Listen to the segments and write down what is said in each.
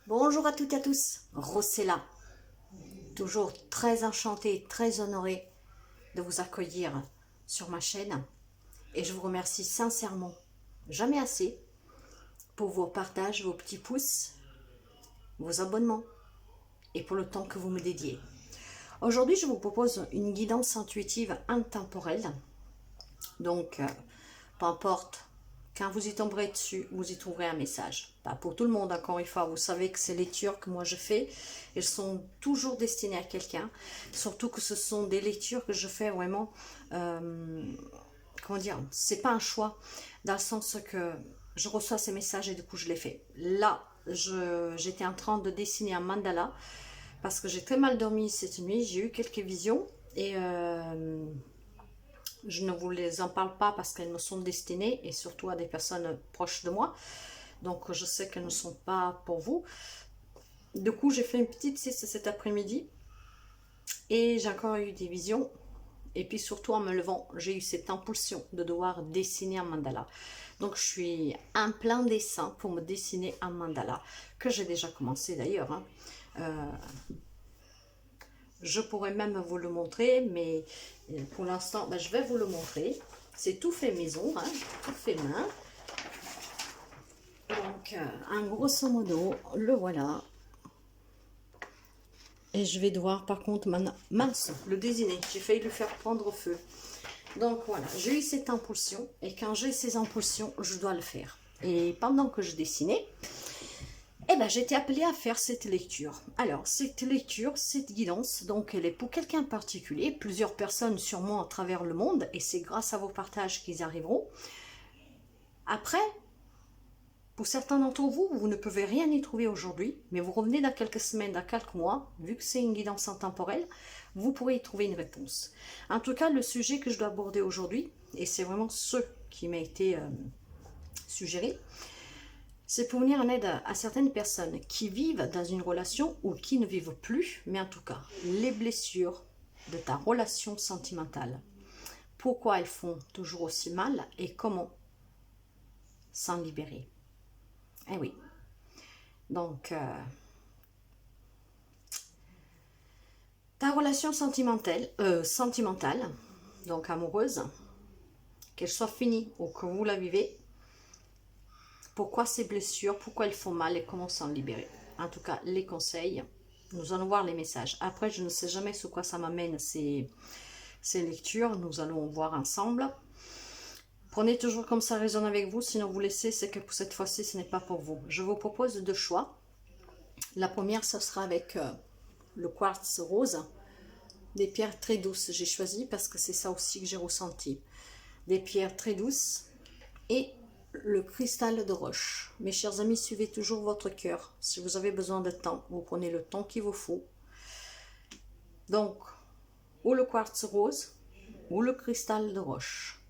Bonjour à toutes et à tous, Rossella, toujours très enchantée, très honorée de vous accueillir sur ma chaîne et je vous remercie sincèrement, jamais assez, pour vos partages, vos petits pouces, vos abonnements et pour le temps que vous me dédiez. Aujourd'hui, je vous propose une guidance intuitive intemporelle, donc peu importe. Quand vous y tomberez dessus, vous y trouverez un message. Pas pour tout le monde, encore une fois. Vous savez que ces lectures que moi je fais, elles sont toujours destinées à quelqu'un. Surtout que ce sont des lectures que je fais vraiment, comment dire, c'est pas un choix. Dans le sens que je reçois ces messages et du coup je les fais. Là, j'étais en train de dessiner un mandala parce que j'ai très mal dormi cette nuit. J'ai eu quelques visions et je ne vous les en parle pas parce qu'elles me sont destinées et surtout à des personnes proches de moi. Donc je sais qu'elles ne sont pas pour vous. Du coup, j'ai fait une petite sieste cet après-midi et j'ai encore eu des visions. Et puis surtout en me levant, j'ai eu cette impulsion de devoir dessiner un mandala. Donc je suis en plein dessin pour me dessiner un mandala que j'ai déjà commencé d'ailleurs. Je pourrais même vous le montrer, mais pour l'instant, je vais vous le montrer. C'est tout fait maison, hein, tout fait main. Donc, en grosso modo, le voilà. Et je vais devoir, par contre, mince, le dessiner. J'ai failli le faire prendre feu. Donc, voilà, j'ai eu cette impulsion. Et quand j'ai ces impulsions, je dois le faire. Et pendant que je dessinais, j'étais appelée à faire cette lecture. Alors, cette lecture, cette guidance, donc elle est pour quelqu'un de particulier, plusieurs personnes sûrement à travers le monde, et c'est grâce à vos partages qu'ils arriveront. Après, pour certains d'entre vous, vous ne pouvez rien y trouver aujourd'hui, mais vous revenez dans quelques semaines, dans quelques mois, vu que c'est une guidance intemporelle, vous pourrez y trouver une réponse. En tout cas, le sujet que je dois aborder aujourd'hui, et c'est vraiment ce qui m'a été suggéré, c'est pour venir en aide à certaines personnes qui vivent dans une relation ou qui ne vivent plus, mais en tout cas, les blessures de ta relation sentimentale. Pourquoi elles font toujours aussi mal et comment s'en libérer. Eh oui. Donc, ta relation sentimentale, donc amoureuse, qu'elle soit finie ou que vous la vivez, pourquoi ces blessures, pourquoi elles font mal et comment s'en libérer. En tout cas, les conseils, nous allons voir les messages. Après, je ne sais jamais sur quoi ça m'amène ces lectures, nous allons voir ensemble. Prenez toujours comme ça résonne avec vous, sinon vous laissez, c'est que pour cette fois-ci, ce n'est pas pour vous. Je vous propose deux choix. La première, ce sera avec le quartz rose, des pierres très douces. J'ai choisi parce que c'est ça aussi que j'ai ressenti. Des pierres très douces et le cristal de roche. Mes chers amis, suivez toujours votre cœur. Si vous avez besoin de temps, vous prenez le temps qu'il vous faut. Donc, ou le quartz rose, ou le cristal de roche.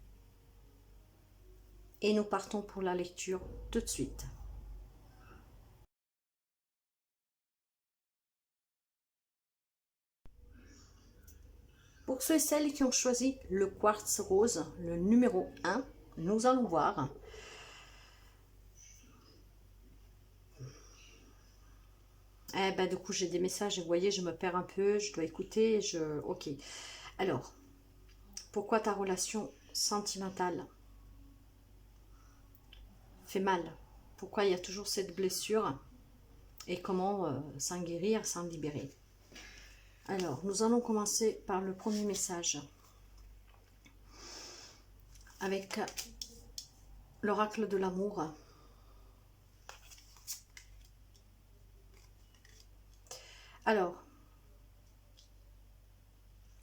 Et nous partons pour la lecture tout de suite. Pour ceux et celles qui ont choisi le quartz rose, le numéro 1, nous allons voir. Du coup, j'ai des messages et vous voyez, je me perds un peu, je dois écouter, ok. Alors, pourquoi ta relation sentimentale fait mal? Pourquoi il y a toujours cette blessure? Et comment s'en guérir, s'en libérer? Alors, nous allons commencer par le premier message. Avec l'oracle de l'amour. Alors,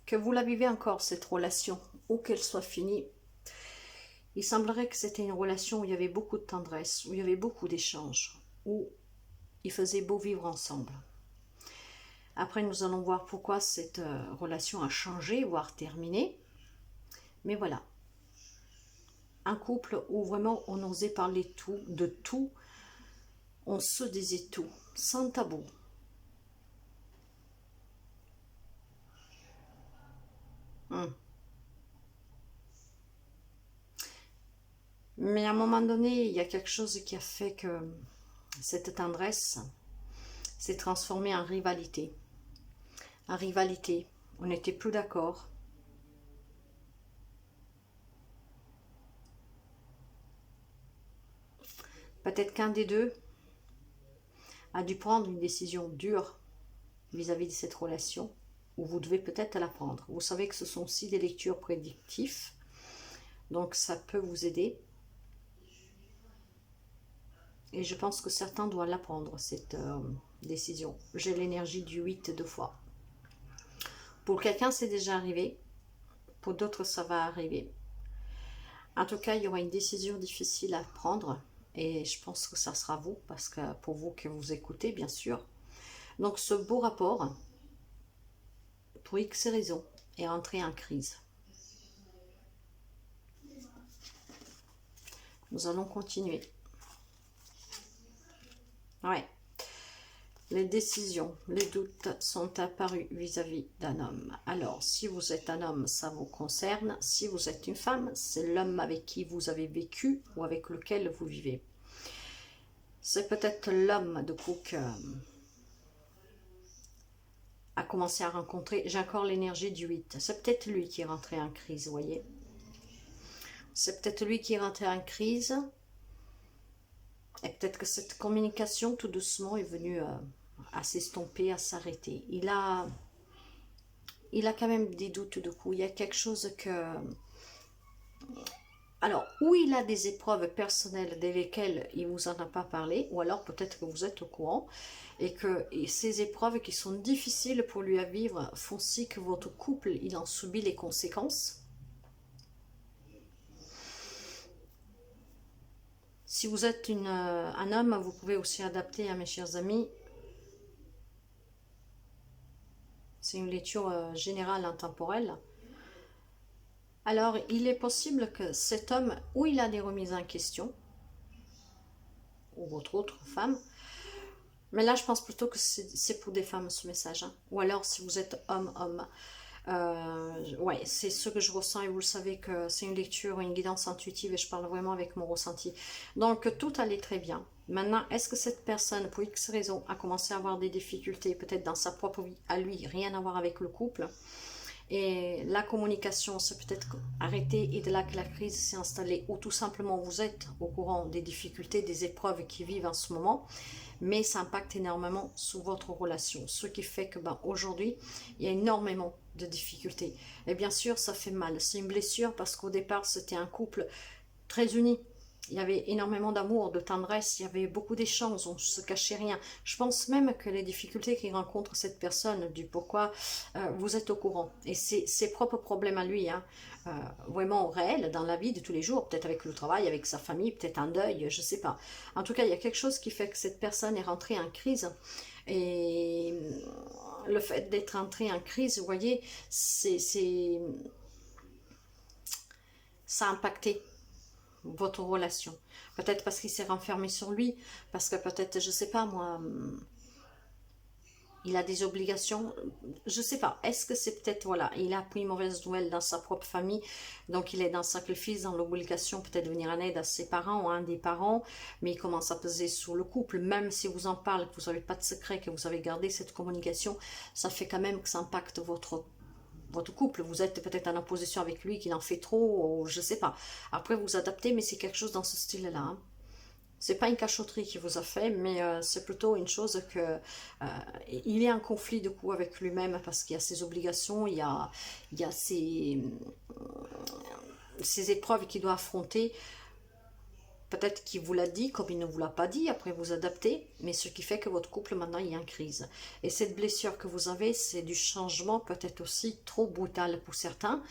que vous la vivez encore, cette relation, ou qu'elle soit finie, il semblerait que c'était une relation où il y avait beaucoup de tendresse, où il y avait beaucoup d'échanges, où il faisait beau vivre ensemble. Après, nous allons voir pourquoi cette relation a changé, voire terminé. Mais voilà, un couple où vraiment on osait parler tout, de tout, on se disait tout, sans tabou. Mais à un moment donné, il y a quelque chose qui a fait que cette tendresse s'est transformé en rivalité. En rivalité, on n'était plus d'accord. Peut-être qu'un des deux a dû prendre une décision dure vis-à-vis de cette relation, ou vous devez peut-être la prendre. Vous savez que ce sont aussi des lectures prédictives, donc ça peut vous aider. Et je pense que certains doivent la prendre, cette décision. J'ai l'énergie du 8 deux fois. Pour quelqu'un, c'est déjà arrivé. Pour d'autres, ça va arriver. En tout cas, il y aura une décision difficile à prendre. Et je pense que ça sera vous, parce que pour vous que vous écoutez, bien sûr. Donc, ce beau rapport, pour X raisons, est entré en crise. Nous allons continuer. Ouais. Les décisions, les doutes sont apparus vis-à-vis d'un homme. Alors, si vous êtes un homme, ça vous concerne. Si vous êtes une femme, c'est l'homme avec qui vous avez vécu ou avec lequel vous vivez. C'est peut-être l'homme de coup que a commencé à rencontrer. J'ai encore l'énergie du 8. C'est peut-être lui qui est rentré en crise, vous voyez. C'est peut-être lui qui est rentré en crise. Et peut-être que cette communication, tout doucement, est venue à s'estomper, à s'arrêter. Il a quand même des doutes de coup. Il y a quelque chose que... Alors, ou il a des épreuves personnelles desquelles il ne vous en a pas parlé, ou alors peut-être que vous êtes au courant, et que ces épreuves qui sont difficiles pour lui à vivre font si que votre couple, il en subit les conséquences. Si vous êtes un homme, vous pouvez aussi adapter, à mes chers amis. C'est une lecture générale, intemporelle. Alors, il est possible que cet homme, ou il a des remises en question, ou votre autre femme, mais là, je pense plutôt que c'est pour des femmes, ce message. Hein. Ou alors, si vous êtes homme, ouais, c'est ce que je ressens, et vous le savez que c'est une lecture, une guidance intuitive, et je parle vraiment avec mon ressenti. Donc, tout allait très bien. Maintenant, est-ce que cette personne, pour X raison, a commencé à avoir des difficultés, peut-être dans sa propre vie, à lui, rien à voir avec le couple? Et la communication s'est peut-être arrêtée, et de là que la crise s'est installée, ou tout simplement vous êtes au courant des difficultés, des épreuves qui vivent en ce moment, mais ça impacte énormément sur votre relation, ce qui fait que aujourd'hui, il y a énormément de difficultés. Et bien sûr, ça fait mal, c'est une blessure, parce qu'au départ, c'était un couple très uni. Il y avait énormément d'amour, de tendresse, il y avait beaucoup d'échanges, on ne se cachait rien. Je pense même que les difficultés qu'il rencontre cette personne, du pourquoi, vous êtes au courant. Et c'est ses propres problèmes à lui, hein, vraiment réels dans la vie de tous les jours, peut-être avec le travail, avec sa famille, peut-être un deuil, je ne sais pas. En tout cas, il y a quelque chose qui fait que cette personne est rentrée en crise. Et le fait d'être entrée en crise, vous voyez, ça a impacté votre relation. Peut-être parce qu'il s'est renfermé sur lui, parce que peut-être, je sais pas moi, il a des obligations, je sais pas. Est-ce que c'est peut-être, voilà, il a appris une mauvaise nouvelle dans sa propre famille, donc il est dans le sacrifice, dans l'obligation peut-être de venir en aide à ses parents ou à un des parents, mais il commence à peser sur le couple, même si vous en parlez, que vous n'avez pas de secret, que vous avez gardé cette communication, ça fait quand même que ça impacte votre couple. Vous êtes peut-être en opposition avec lui, qu'il en fait trop, ou je sais pas. Après, vous adaptez, mais c'est quelque chose dans ce style-là. Hein. C'est pas une cachotterie qui vous a fait, mais c'est plutôt une chose que il est en conflit de coup avec lui-même, parce qu'il y a ses obligations, il y a ses épreuves qu'il doit affronter. Peut-être qu'il vous l'a dit, comme il ne vous l'a pas dit, après vous adaptez, mais ce qui fait que votre couple maintenant il est en crise. Et cette blessure que vous avez, c'est du changement peut-être aussi trop brutal pour certains,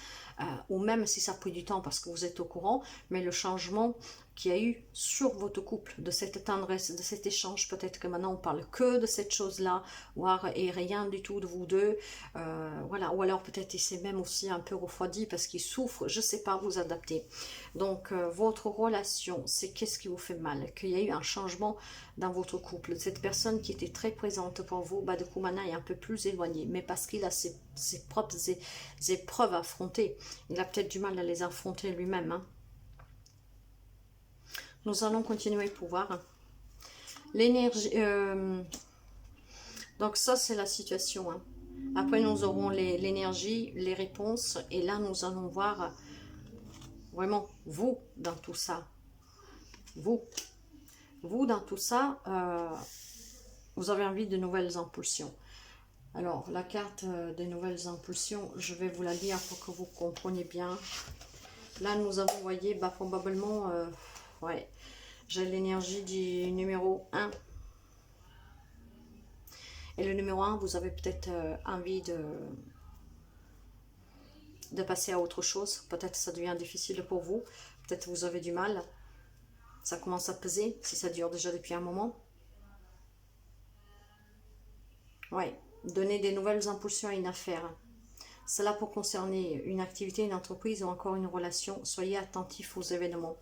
ou même si ça a pris du temps parce que vous êtes au courant, mais le changement qu'il y a eu sur votre couple, de cette tendresse, de cet échange, peut-être que maintenant on parle que de cette chose-là, et rien du tout de vous deux, voilà, ou alors peut-être il s'est même aussi un peu refroidi parce qu'il souffre, je sais pas, vous adaptez. Donc votre relation, c'est qu'est-ce qui vous fait mal, qu'il y a eu un changement dans votre couple, cette personne qui était très présente pour vous, de coup maintenant est un peu plus éloignée, mais parce qu'il a ses propres épreuves à affronter, il a peut-être du mal à les affronter lui-même, hein. Nous allons continuer pour voir l'énergie. Donc ça, c'est la situation. Hein. Après, nous aurons l'énergie, les réponses. Et là, nous allons voir vraiment vous dans tout ça. Vous dans tout ça, vous avez envie de nouvelles impulsions. Alors, la carte des nouvelles impulsions, je vais vous la lire pour que vous compreniez bien. Là, nous avons, vous voyez, bah, probablement, ouais, j'ai l'énergie du numéro 1. Et le numéro 1, vous avez peut-être envie de passer à autre chose. Peut-être ça devient difficile pour vous. Peut-être vous avez du mal. Ça commence à peser, si ça dure déjà depuis un moment. Ouais, donner des nouvelles impulsions à une affaire. Cela peut concerner une activité, une entreprise ou encore une relation. Soyez attentifs aux événements.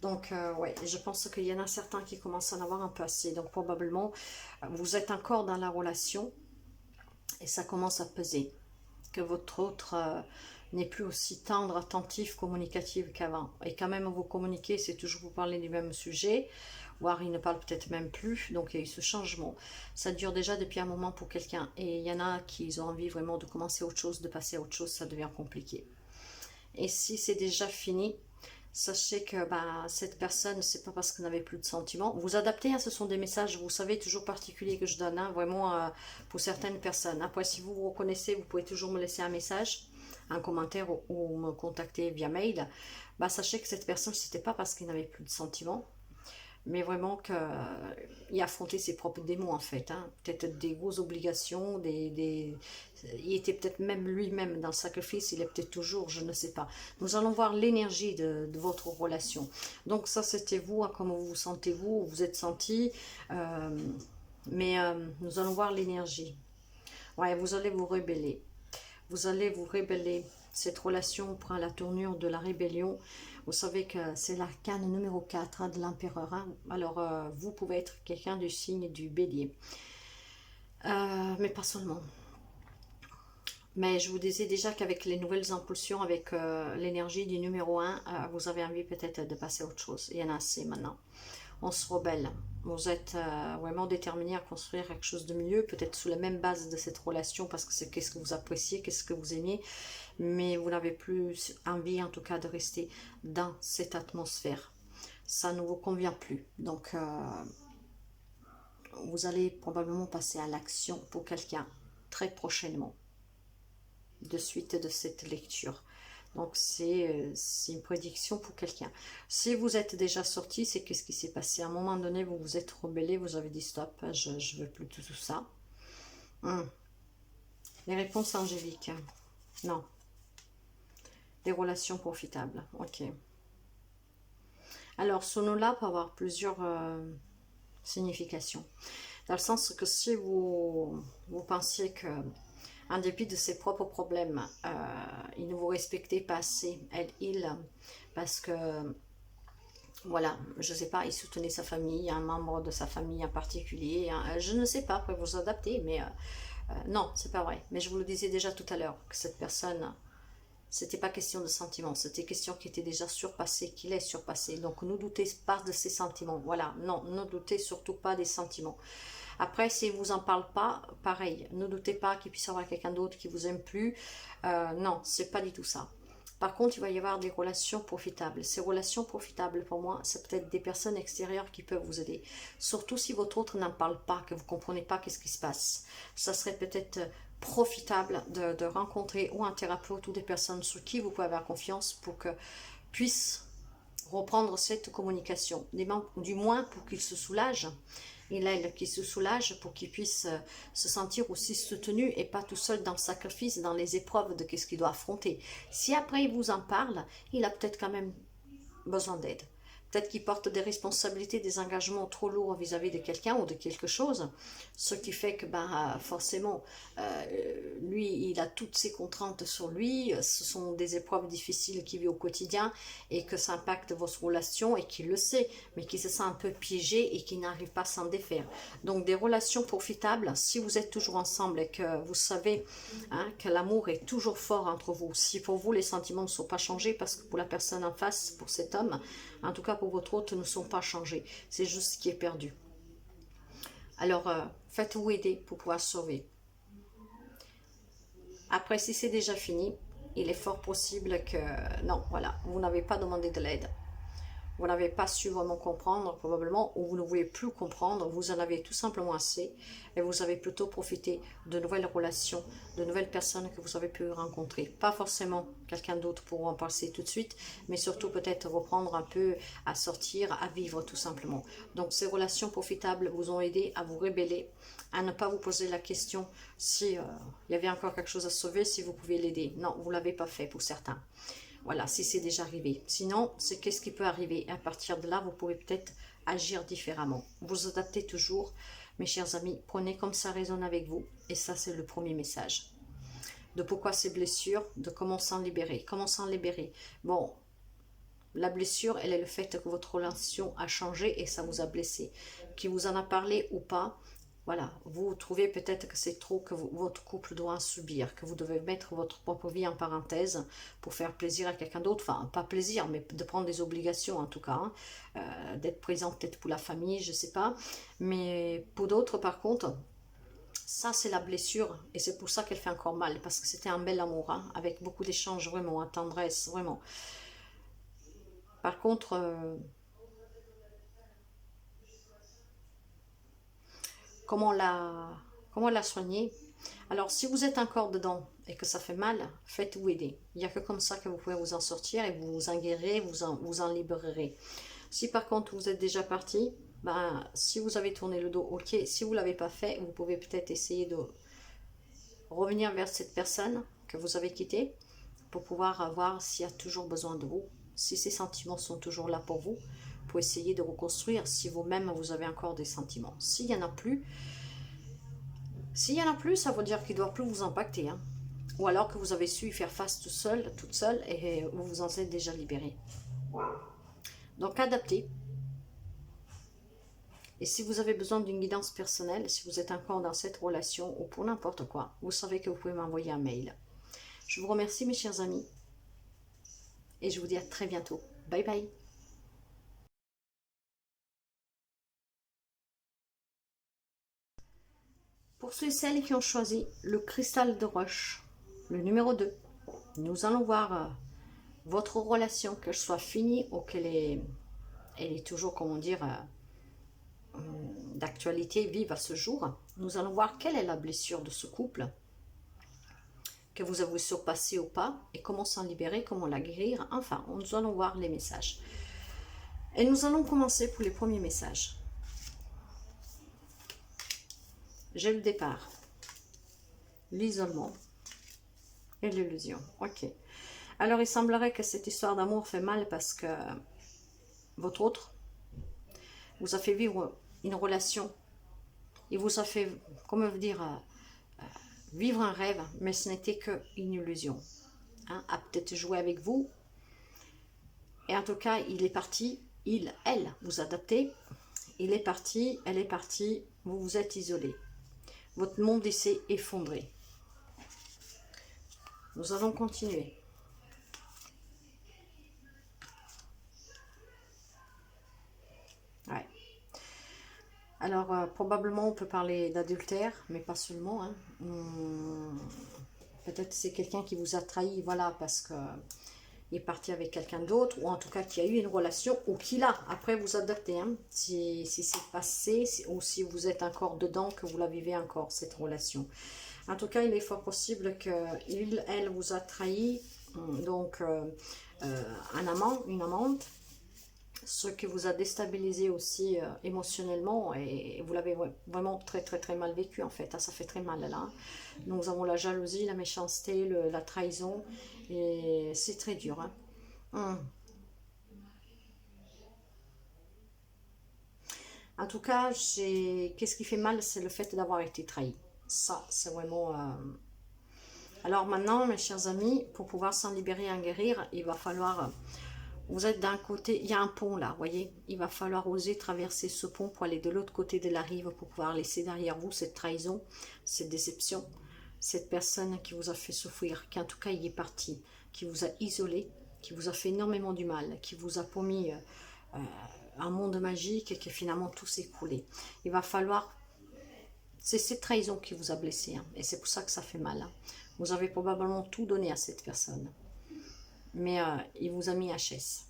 Donc, ouais, je pense qu'il y en a certains qui commencent à en avoir un peu assez. Donc, probablement, vous êtes encore dans la relation et ça commence à peser. Que votre autre n'est plus aussi tendre, attentif, communicatif qu'avant. Et quand même, vous communiquez, c'est toujours vous parler du même sujet, voire il ne parle peut-être même plus. Donc, il y a eu ce changement. Ça dure déjà depuis un moment pour quelqu'un. Et il y en a qui ont envie vraiment de commencer autre chose, de passer à autre chose, ça devient compliqué. Et si c'est déjà fini, sachez que cette personne, c'est pas parce que vous n'avez plus de sentiments. Vous adaptez, hein, ce sont des messages, vous savez, toujours particuliers que je donne, hein, vraiment pour certaines personnes. Après, si vous vous reconnaissez, vous pouvez toujours me laisser un message, un commentaire ou me contacter via mail. Sachez que cette personne, c'était pas parce qu'il n'avait plus de sentiments, mais vraiment qu'il affrontait ses propres démons en fait, hein. Peut-être des grosses obligations, il était peut-être même lui-même dans le sacrifice, il est peut-être toujours, je ne sais pas. Nous allons voir l'énergie de votre relation. Donc ça c'était vous, hein, comment vous vous sentez-vous, vous êtes senti, mais nous allons voir l'énergie. Ouais, vous allez vous rebeller. Vous allez vous rebeller. Cette relation prend la tournure de la rébellion. Vous savez que c'est l'arcane numéro 4 hein, de l'empereur. Hein. Alors, vous pouvez être quelqu'un du signe du bélier. Mais pas seulement. Mais je vous disais déjà qu'avec les nouvelles impulsions, avec l'énergie du numéro 1, vous avez envie peut-être de passer à autre chose. Il y en a assez maintenant. On se rebelle. Vous êtes vraiment déterminé à construire quelque chose de mieux, peut-être sous la même base de cette relation, parce que c'est qu'est-ce que vous appréciez, qu'est-ce que vous aimez, mais vous n'avez plus envie en tout cas de rester dans cette atmosphère. Ça ne vous convient plus. Donc, vous allez probablement passer à l'action pour quelqu'un très prochainement, de suite de cette lecture. Donc, c'est une prédiction pour quelqu'un. Si vous êtes déjà sorti, c'est qu'est-ce qui s'est passé? À un moment donné, vous vous êtes rebellé, vous avez dit stop, je ne veux plus tout ça. Les réponses angéliques. Non. Des relations profitables. Ok. Alors, ce nom-là peut avoir plusieurs significations. Dans le sens que si vous pensiez que en dépit de ses propres problèmes, il ne vous respectait pas assez, il, parce que, voilà, je ne sais pas, il soutenait sa famille, un membre de sa famille en particulier, hein, je ne sais pas, après vous adapter, mais non, c'est pas vrai. Mais je vous le disais déjà tout à l'heure, que cette personne, c'était pas question de sentiments, c'était question qui était déjà surpassée, qu'il est surpassé. Donc ne doutez pas de ses sentiments, voilà, non, ne doutez surtout pas des sentiments. Après, s'il ne vous en parle pas, pareil, ne doutez pas qu'il puisse y avoir quelqu'un d'autre qui vous aime plus. Non, c'est pas du tout ça. Par contre, il va y avoir des relations profitables. Ces relations profitables, pour moi, c'est peut-être des personnes extérieures qui peuvent vous aider. Surtout si votre autre n'en parle pas, que vous ne comprenez pas qu'est-ce qui se passe. Ça serait peut-être profitable de rencontrer ou un thérapeute ou des personnes sur qui vous pouvez avoir confiance pour que puissent reprendre cette communication. Du moins pour qu'ils se soulagent. Et là, qui se soulage pour qu'il puisse se sentir aussi soutenu et pas tout seul dans le sacrifice, dans les épreuves de ce qu'il doit affronter. Si après il vous en parle, il a peut-être quand même besoin d'aide. Peut-être qu'il porte des responsabilités, des engagements trop lourds vis-à-vis de quelqu'un ou de quelque chose, ce qui fait que forcément, lui, il a toutes ses contraintes sur lui, ce sont des épreuves difficiles qu'il vit au quotidien et que ça impacte votre relation et qu'il le sait, mais qu'il se sent un peu piégé et qu'il n'arrive pas à s'en défaire. Donc des relations profitables, si vous êtes toujours ensemble et que vous savez que l'amour est toujours fort entre vous, si pour vous les sentiments ne sont pas changés, parce que pour la personne en face, pour cet homme, en tout cas pour votre autre, ne sont pas changés. C'est juste ce qui est perdu. Alors, faites-vous aider pour pouvoir sauver. Après, si c'est déjà fini, il est fort possible que, non, voilà, vous n'avez pas demandé de l'aide. Vous n'avez pas su vraiment comprendre, probablement, ou vous ne voulez plus comprendre, vous en avez tout simplement assez, et vous avez plutôt profité de nouvelles relations, de nouvelles personnes que vous avez pu rencontrer. Pas forcément quelqu'un d'autre pour en passer tout de suite, mais surtout peut-être reprendre un peu à sortir, à vivre tout simplement. Donc ces relations profitables vous ont aidé à vous rébeller, à ne pas vous poser la question si il y avait encore quelque chose à sauver, si vous pouvez l'aider. Non, vous ne l'avez pas fait pour certains. Voilà, si c'est déjà arrivé. Sinon, c'est qu'est-ce qui peut arriver. À partir de là, vous pouvez peut-être agir différemment. Vous adaptez toujours, mes chers amis. Prenez comme ça résonne avec vous. Et ça, c'est le premier message. De pourquoi ces blessures, de comment s'en libérer. Comment s'en libérer. Bon, la blessure, elle est le fait que votre relation a changé et ça vous a blessé. Qui vous en a parlé ou pas, voilà, vous trouvez peut-être que c'est trop, que votre couple doit en subir, que vous devez mettre votre propre vie en parenthèse pour faire plaisir à quelqu'un d'autre, enfin pas plaisir, mais de prendre des obligations en tout cas, d'être présent peut-être pour la famille, je sais pas, mais pour d'autres par contre, ça c'est la blessure et c'est pour ça qu'elle fait encore mal, parce que c'était un bel amour, hein, avec beaucoup d'échanges vraiment, à tendresse, vraiment. Par contre, comment la soigner? Alors, si vous êtes encore dedans et que ça fait mal, faites-vous aider. Il n'y a que comme ça que vous pouvez vous en sortir et vous vous en guérirez, vous en libérerez. Si par contre vous êtes déjà parti, ben, si vous avez tourné le dos, ok. Si vous ne l'avez pas fait, vous pouvez peut-être essayer de revenir vers cette personne que vous avez quittée pour pouvoir voir s'il y a toujours besoin de vous, si ces sentiments sont toujours là pour vous, pour essayer de reconstruire si vous-même vous avez encore des sentiments. S'il n'y en a plus, ça veut dire qu'il ne doit plus vous impacter. Hein. Ou alors que vous avez su y faire face tout seul, toute seule, et vous vous en êtes déjà libéré. Donc adaptez. Et si vous avez besoin d'une guidance personnelle, si vous êtes encore dans cette relation ou pour n'importe quoi, vous savez que vous pouvez m'envoyer un mail. Je vous remercie mes chers amis. Et je vous dis à très bientôt. Bye bye. Pour ceux et celles qui ont choisi le cristal de roche, le numéro 2, nous allons voir votre relation, qu'elle soit finie ou elle est toujours, comment dire, d'actualité vive à ce jour. Nous allons voir quelle est la blessure de ce couple, que vous avez surpassé ou pas, et comment s'en libérer, comment la guérir. Enfin, nous allons voir les messages. Et nous allons commencer pour les premiers messages. J'ai le départ, l'isolement et l'illusion. Ok. Alors, il semblerait que cette histoire d'amour fait mal parce que votre autre vous a fait vivre une relation. Il vous a fait, comment dire, vivre un rêve, mais ce n'était qu'une illusion. Hein, a peut-être joué avec vous. Et en tout cas, il est parti. Elle, vous adaptez. Il est parti, elle est partie. Vous vous êtes isolé. Votre monde s'est effondré. Nous allons continuer. Ouais. Alors, probablement, on peut parler d'adultère, mais pas seulement. Hein. Peut-être c'est quelqu'un qui vous a trahi, voilà, parce que il est parti avec quelqu'un d'autre, ou en tout cas qui a eu une relation, ou qu'il a. Après, vous adaptez, hein, si c'est passé, ou si vous êtes encore dedans, que vous la vivez encore, cette relation. En tout cas, il est fort possible elle vous a trahi, donc un amant, une amante, ce qui vous a déstabilisé aussi émotionnellement, et vous l'avez vraiment très très très mal vécu en fait, hein, ça fait très mal là. Nous avons la jalousie, la méchanceté, la trahison, et c'est très dur. Hein. En tout cas, qu'est-ce qui fait mal, c'est le fait d'avoir été trahi. Ça, c'est vraiment... Alors maintenant, mes chers amis, pour pouvoir s'en libérer et en guérir, il va falloir... Vous êtes d'un côté, il y a un pont là, voyez. Il va falloir oser traverser ce pont pour aller de l'autre côté de la rive, pour pouvoir laisser derrière vous cette trahison, cette déception, cette personne qui vous a fait souffrir, qui en tout cas y est partie, qui vous a isolé, qui vous a fait énormément du mal, qui vous a promis un monde magique et que finalement tout s'est écroulé. Il va falloir C'est cette trahison qui vous a blessé, hein, et c'est pour ça que ça fait mal. Hein. Vous avez probablement tout donné à cette personne, mais il vous a mis HS.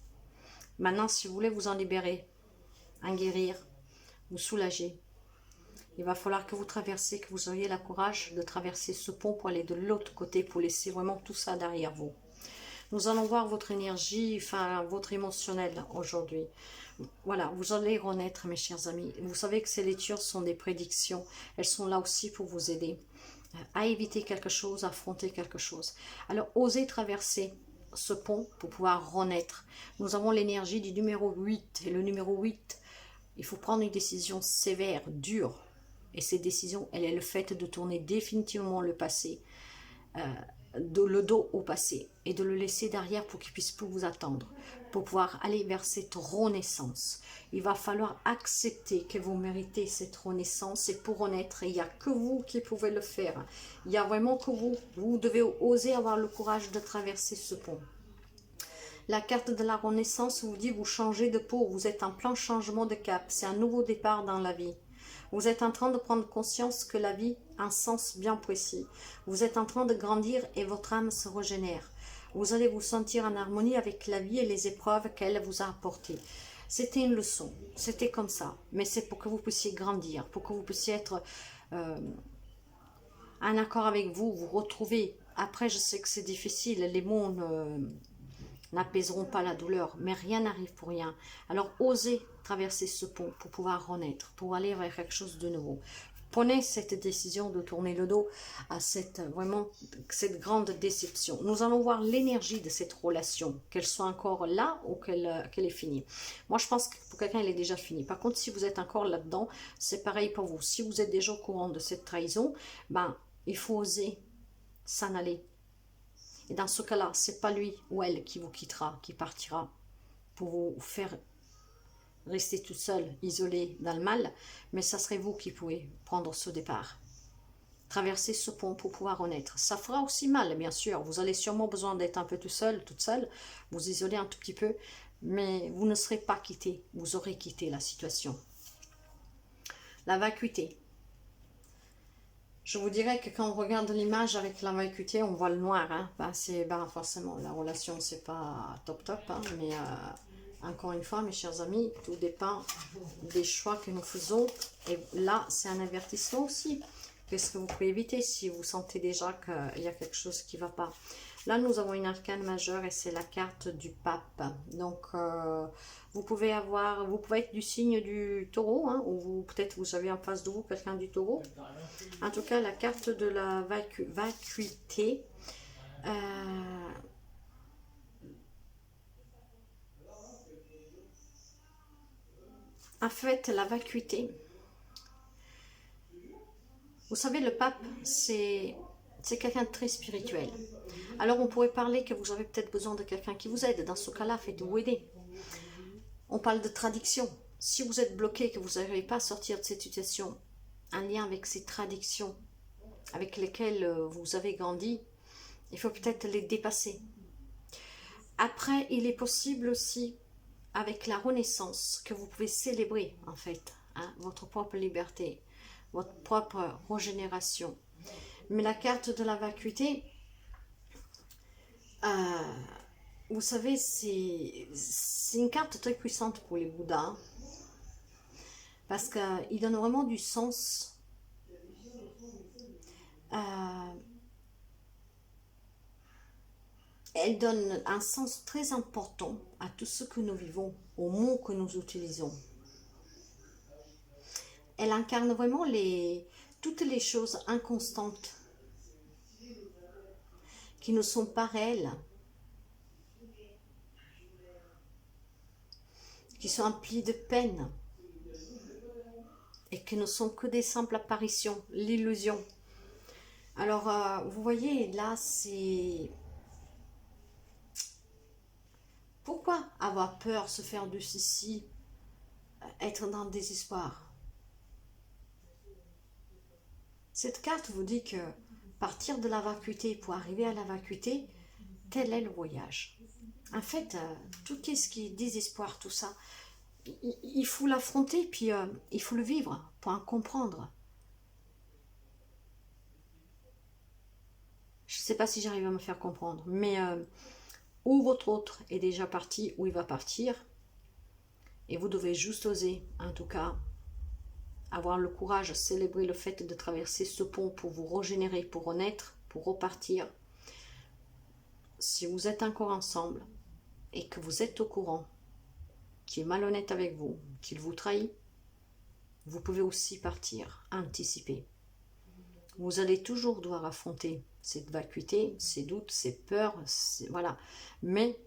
Maintenant, si vous voulez vous en libérer, en guérir, vous soulager, il va falloir que vous traversiez, que vous ayez le courage de traverser ce pont pour aller de l'autre côté, pour laisser vraiment tout ça derrière vous. Nous allons voir votre énergie, enfin votre émotionnel aujourd'hui. Voilà, vous allez renaître, mes chers amis. Vous savez que ces lectures sont des prédictions. Elles sont là aussi pour vous aider à éviter quelque chose, à affronter quelque chose. Alors, osez traverser ce pont pour pouvoir renaître. Nous avons l'énergie du numéro 8. Et le numéro 8, il faut prendre une décision sévère, dure. Et cette décision, elle est le fait de tourner définitivement le passé, le dos au passé, et de le laisser derrière pour qu'il ne puisse plus vous attendre, pour pouvoir aller vers cette renaissance. Il va falloir accepter que vous méritez cette renaissance, et pour renaître, il n'y a que vous qui pouvez le faire. Il n'y a vraiment que vous. Vous devez oser avoir le courage de traverser ce pont. La carte de la renaissance vous dit, vous changez de peau, vous êtes en plein changement de cap, c'est un nouveau départ dans la vie. Vous êtes en train de prendre conscience que la vie a un sens bien précis. Vous êtes en train de grandir et votre âme se régénère. Vous allez vous sentir en harmonie avec la vie et les épreuves qu'elle vous a apportées. C'était une leçon, c'était comme ça. Mais c'est pour que vous puissiez grandir, pour que vous puissiez être en accord avec vous, vous retrouver. Après, je sais que c'est difficile, les mots n'apaiseront pas la douleur, mais rien n'arrive pour rien. Alors, osez traverser ce pont pour pouvoir renaître, pour aller vers quelque chose de nouveau. Prenez cette décision de tourner le dos à cette grande déception. Nous allons voir l'énergie de cette relation, qu'elle soit encore là ou qu'elle est finie. Moi, je pense que pour quelqu'un, elle est déjà finie. Par contre, si vous êtes encore là-dedans, c'est pareil pour vous. Si vous êtes déjà au courant de cette trahison, ben, il faut oser s'en aller. Et dans ce cas-là, c'est pas lui ou elle qui vous quittera, qui partira pour vous faire rester tout seul, isolé dans le mal, mais ça serait vous qui pouvez prendre ce départ. Traverser ce pont pour pouvoir renaître. Ça fera aussi mal, bien sûr. Vous allez sûrement besoin d'être un peu tout seul, toute seule, vous isoler un tout petit peu, mais vous ne serez pas quitté. Vous aurez quitté la situation. La vacuité. Je vous dirais que quand on regarde l'image avec la vacuité, on voit le noir. Hein. Forcément, la relation, c'est pas top, hein, mais encore une fois, mes chers amis, tout dépend des choix que nous faisons. Et là, c'est un avertissement aussi. Qu'est-ce que vous pouvez éviter si vous sentez déjà qu'il y a quelque chose qui ne va pas? Là, nous avons une arcane majeure et c'est la carte du pape. Donc, vous pouvez être du signe du taureau, hein, ou peut-être vous avez en face de vous quelqu'un du taureau. En tout cas, la carte de la vacuité. En fait, la vacuité. Vous savez, le pape, c'est quelqu'un de très spirituel. Alors, on pourrait parler que vous avez peut-être besoin de quelqu'un qui vous aide. Dans ce cas-là, faites-vous aider. On parle de tradition. Si vous êtes bloqué, que vous n'arrivez pas à sortir de cette situation, en lien avec ces traditions avec lesquelles vous avez grandi, il faut peut-être les dépasser. Après, il est possible aussi, avec la renaissance, que vous pouvez célébrer, en fait, hein, votre propre liberté, votre propre régénération. Mais la carte de la vacuité, vous savez, c'est une carte très puissante pour les Bouddhas, parce qu'il donne vraiment du sens. Elle donne un sens très important à tout ce que nous vivons, aux mots que nous utilisons. Elle incarne vraiment toutes les choses inconstantes qui ne sont pas réelles, qui sont emplies de peine et qui ne sont que des simples apparitions, l'illusion. Alors, vous voyez, là, c'est... Pourquoi avoir peur, se faire du souci, être dans le désespoir? Cette carte vous dit que partir de la vacuité pour arriver à la vacuité, tel est le voyage. En fait, tout ce qui est désespoir, tout ça, il faut l'affronter, puis il faut le vivre pour en comprendre. Je ne sais pas si j'arrive à me faire comprendre, mais ou votre autre est déjà parti, ou il va partir, et vous devez juste oser, en tout cas, avoir le courage, célébrer le fait de traverser ce pont pour vous régénérer, pour renaître, pour repartir. Si vous êtes encore ensemble et que vous êtes au courant qu'il est malhonnête avec vous, qu'il vous trahit, vous pouvez aussi partir, anticiper. Vous allez toujours devoir affronter cette vacuité, ces doutes, ces peurs, voilà. Mais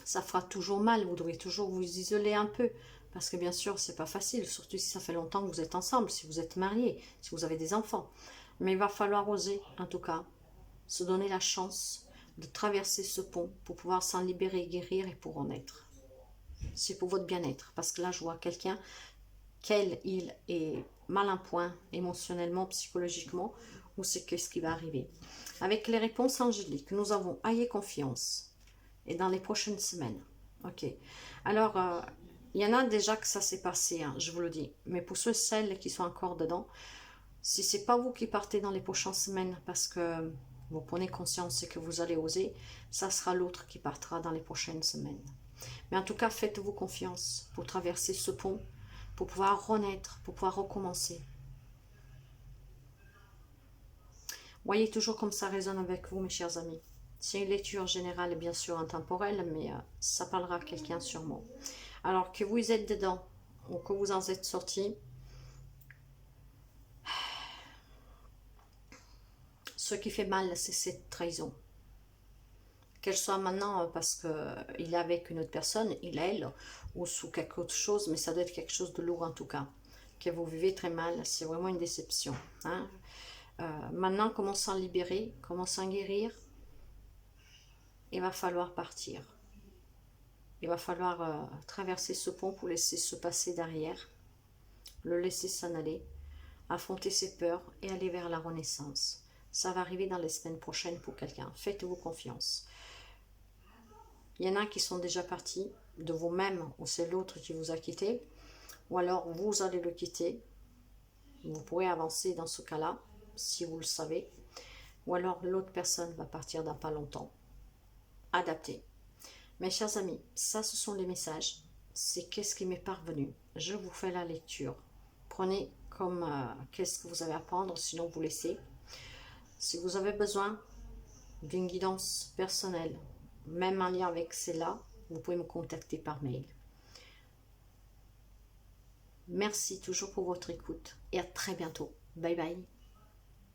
ça fera toujours mal, vous devrez toujours vous isoler un peu. Parce que bien sûr, c'est pas facile, surtout si ça fait longtemps que vous êtes ensemble, si vous êtes mariés, si vous avez des enfants. Mais il va falloir oser, en tout cas, se donner la chance de traverser ce pont pour pouvoir s'en libérer, guérir et pour en être. C'est pour votre bien-être. Parce que là, je vois quelqu'un, il est mal en point, émotionnellement, psychologiquement, ou c'est qu'est-ce qui va arriver. Avec les réponses angéliques, nous avons ayez confiance. Et dans les prochaines semaines. Ok. Alors, il y en a déjà que ça s'est passé, hein, je vous le dis. Mais pour ceux et celles qui sont encore dedans, si c'est pas vous qui partez dans les prochaines semaines parce que vous prenez conscience et que vous allez oser, ça sera l'autre qui partira dans les prochaines semaines. Mais en tout cas, faites-vous confiance pour traverser ce pont, pour pouvoir renaître, pour pouvoir recommencer. Voyez toujours comme ça résonne avec vous, mes chers amis. C'est une lecture générale, bien sûr, intemporelle, mais ça parlera à quelqu'un sûrement. Alors que vous êtes dedans, ou que vous en êtes sorti, ce qui fait mal, c'est cette trahison. Qu'elle soit maintenant parce qu'il est avec une autre personne, il, elle, ou sous quelque autre chose, mais ça doit être quelque chose de lourd en tout cas. Que vous vivez très mal, c'est vraiment une déception. Hein. Maintenant, comment s'en libérer, comment s'en guérir? Il va falloir partir. Il va falloir traverser ce pont pour laisser se passer derrière, le laisser s'en aller, affronter ses peurs et aller vers la renaissance. Ça va arriver dans les semaines prochaines pour quelqu'un. Faites-vous confiance. Il y en a qui sont déjà partis de vous-même ou c'est l'autre qui vous a quitté. Ou alors vous allez le quitter. Vous pourrez avancer dans ce cas-là, si vous le savez. Ou alors l'autre personne va partir dans pas longtemps. Adaptez. Mes chers amis, ça ce sont les messages. C'est qu'est-ce qui m'est parvenu. Je vous fais la lecture. Prenez comme qu'est-ce que vous avez à prendre, sinon vous laissez. Si vous avez besoin d'une guidance personnelle, même en lien avec celle-là, vous pouvez me contacter par mail. Merci toujours pour votre écoute et à très bientôt. Bye bye.